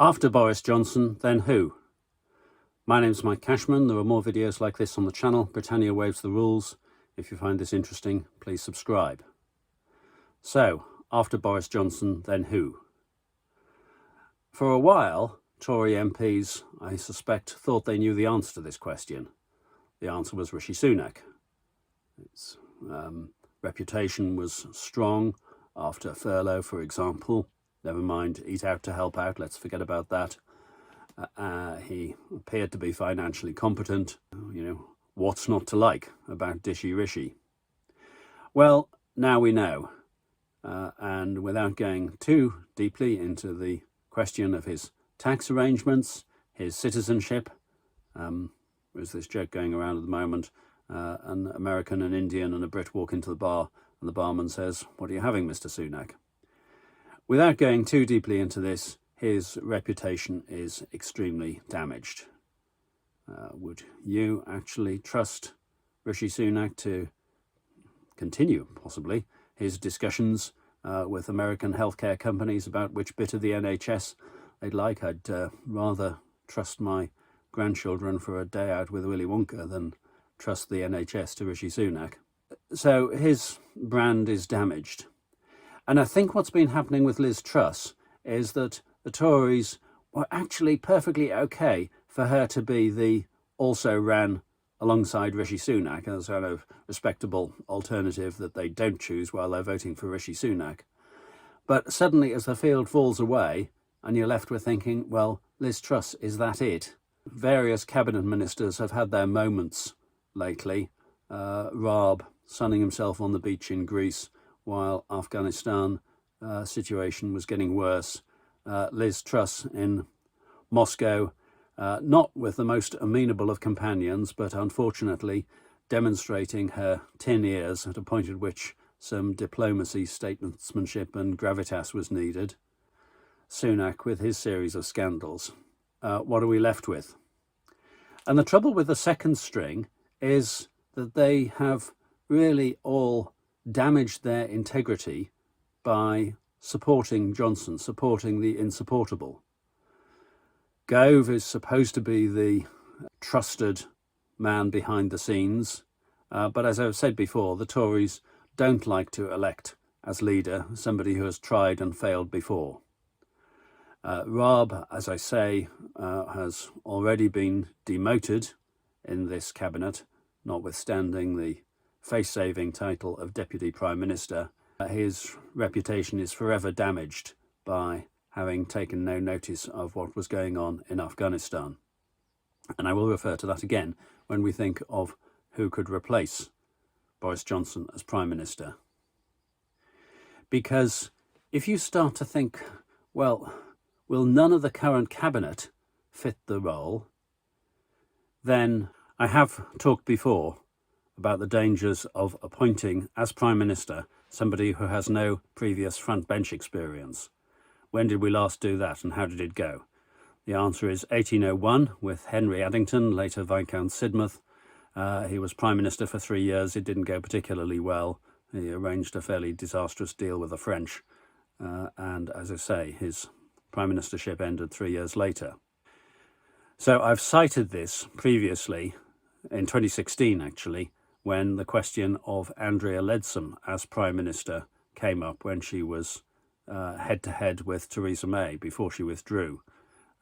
After Boris Johnson, then who? My name's Mike Cashman. There are more videos like this on the channel. Britannia waives the rules. If you find this interesting, please subscribe. So, after Boris Johnson, then who? For a while, Tory MPs, I suspect, thought they knew the answer to this question. The answer was Rishi Sunak. Its reputation was strong after furlough, for example. Never mind eat out to help out, let's forget about that. He appeared to be financially competent. What's not to like about Dishy Rishi? Well, now we know. And without going too deeply into the question of his tax arrangements, his citizenship, there's this joke going around at the moment, an American, an Indian and a Brit walk into the bar and the barman says, "What are you having, Mr. Sunak?" Without going too deeply into this, his reputation is extremely damaged. Would you actually trust Rishi Sunak to continue, possibly, his discussions with American healthcare companies about which bit of the NHS they'd like? I'd rather trust my grandchildren for a day out with Willy Wonka than trust the NHS to Rishi Sunak. So his brand is damaged. And I think what's been happening with Liz Truss is that the Tories were actually perfectly okay for her to be the also ran alongside Rishi Sunak as a kind of respectable alternative that they don't choose while they're voting for Rishi Sunak. But suddenly, as the field falls away and you're left with thinking, well, Liz Truss, is that it? Various cabinet ministers have had their moments lately. Raab sunning himself on the beach in Greece while Afghanistan situation was getting worse. Liz Truss in Moscow, not with the most amenable of companions, but unfortunately demonstrating her tin ears at a point at which some diplomacy, statesmanship and gravitas was needed. Sunak with his series of scandals. What are we left with? And the trouble with the second string is that they have really all damaged their integrity by supporting Johnson, supporting the insupportable. Gove is supposed to be the trusted man behind the scenes, but as I've said before, the Tories don't like to elect as leader somebody who has tried and failed before. Raab, as I say, has already been demoted in this cabinet, notwithstanding the face-saving title of Deputy Prime Minister. His reputation is forever damaged by having taken no notice of what was going on in Afghanistan. And I will refer to that again when we think of who could replace Boris Johnson as Prime Minister. Because if you start to think, well, will none of the current cabinet fit the role, then I have talked before about the dangers of appointing as Prime Minister somebody who has no previous front bench experience. When did we last do that and how did it go? The answer is 1801 with Henry Addington, later Viscount Sidmouth. He was Prime Minister for 3 years. It didn't go particularly well. He arranged a fairly disastrous deal with the French. And as I say, his Prime Ministership ended 3 years later. So I've cited this previously, in 2016 actually, when the question of Andrea Leadsom as Prime Minister came up when she was head-to-head with Theresa May before she withdrew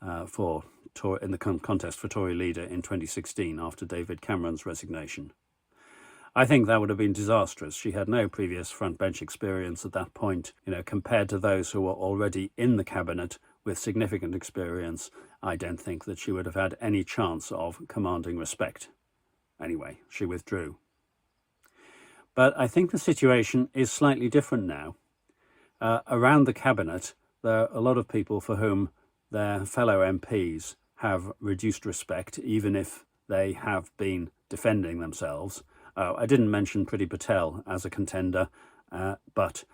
in the contest for Tory leader in 2016 after David Cameron's resignation. I think that would have been disastrous. She had no previous front bench experience at that point. Compared to those who were already in the cabinet with significant experience, I don't think that she would have had any chance of commanding respect. Anyway, she withdrew. But I think the situation is slightly different now. Around the cabinet, there are a lot of people for whom their fellow MPs have reduced respect, even if they have been defending themselves. I didn't mention Priti Patel as a contender, but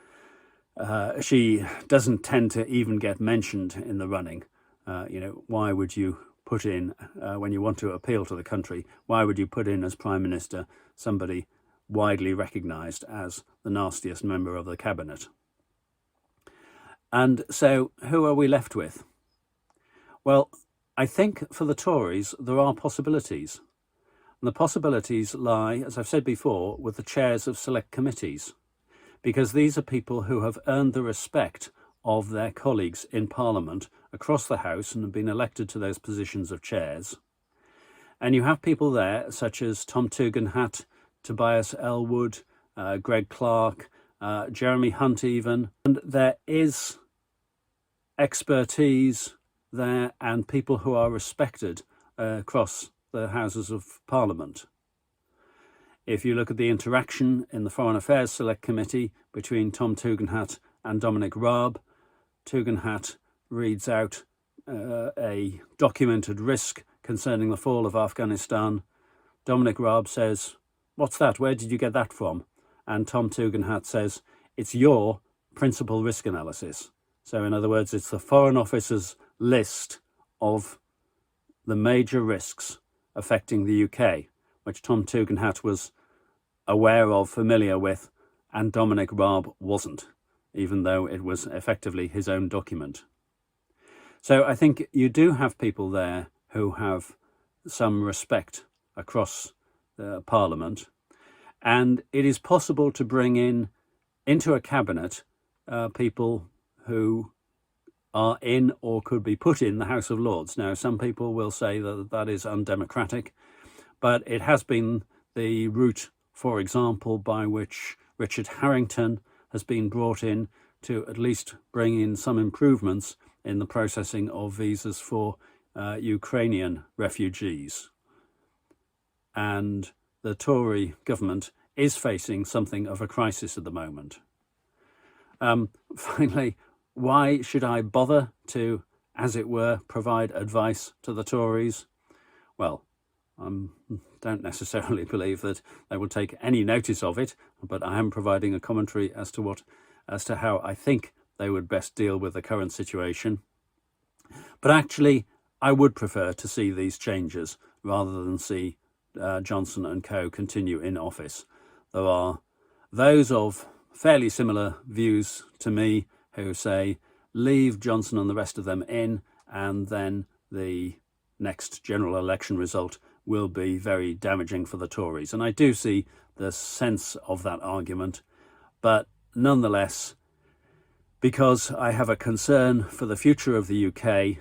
she doesn't tend to even get mentioned in the running. Why would you put in, when you want to appeal to the country, why would you put in as Prime Minister somebody widely recognised as the nastiest member of the cabinet? And so who are we left with? Well, I think for the Tories there are possibilities. And the possibilities lie, as I've said before, with the chairs of select committees, because these are people who have earned the respect of their colleagues in Parliament across the House and have been elected to those positions of chairs. And you have people there such as Tom Tugendhat, Tobias Ellwood, Greg Clark, Jeremy Hunt even. And there is expertise there and people who are respected across the Houses of Parliament. If you look at the interaction in the Foreign Affairs Select Committee between Tom Tugendhat and Dominic Raab, Tugendhat reads out a documented risk concerning the fall of Afghanistan. Dominic Raab says, "What's that? Where did you get that from?" And Tom Tugendhat says, "It's your principal risk analysis." So in other words, it's the Foreign Office's list of the major risks affecting the UK, which Tom Tugendhat was aware of, familiar with, and Dominic Raab wasn't, even though it was effectively his own document. So I think you do have people there who have some respect across Parliament, and it is possible to bring into a cabinet people who are in or could be put in the House of Lords. Now, some people will say that that is undemocratic, but it has been the route, for example, by which Richard Harrington has been brought in to at least bring in some improvements in the processing of visas for Ukrainian refugees. And the Tory government is facing something of a crisis at the moment. Finally, why should I bother to, as it were, provide advice to the Tories? Well, I don't necessarily believe that they will take any notice of it, but I am providing a commentary as to how I think they would best deal with the current situation. But actually, I would prefer to see these changes rather than see Johnson and co continue in office. There are those of fairly similar views to me who say leave Johnson and the rest of them in, and then the next general election result will be very damaging for the Tories. And I do see the sense of that argument, but nonetheless, because I have a concern for the future of the UK,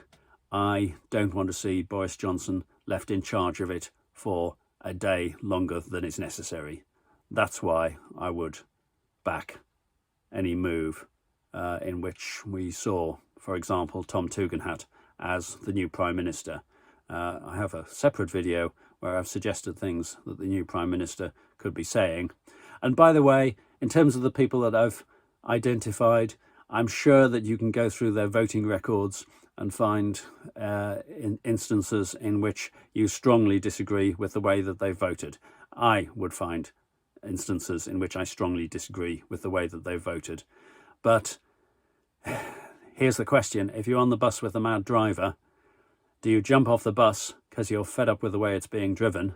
I don't want to see Boris Johnson left in charge of it for a day longer than is necessary. That's why I would back any move in which we saw, for example, Tom Tugendhat as the new Prime Minister. I have a separate video where I've suggested things that the new Prime Minister could be saying. And by the way, in terms of the people that I've identified, I'm sure that you can go through their voting records and find instances in which you strongly disagree with the way that they voted. I would find instances in which I strongly disagree with the way that they voted. But here's the question. If you're on the bus with a mad driver, do you jump off the bus because you're fed up with the way it's being driven?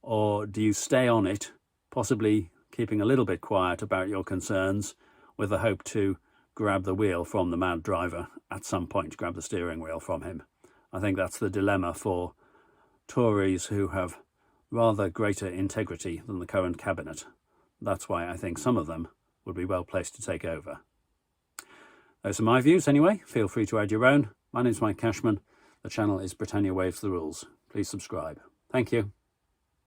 Or do you stay on it, possibly keeping a little bit quiet about your concerns with the hope to grab the wheel from the mad driver at some point, grab the steering wheel from him? I think that's the dilemma for Tories who have rather greater integrity than the current cabinet. That's why I think some of them would be well placed to take over. Those are my views anyway. Feel free to add your own. My name's Mike Cashman. The channel is Britannia Waves the Rules. Please subscribe. Thank you.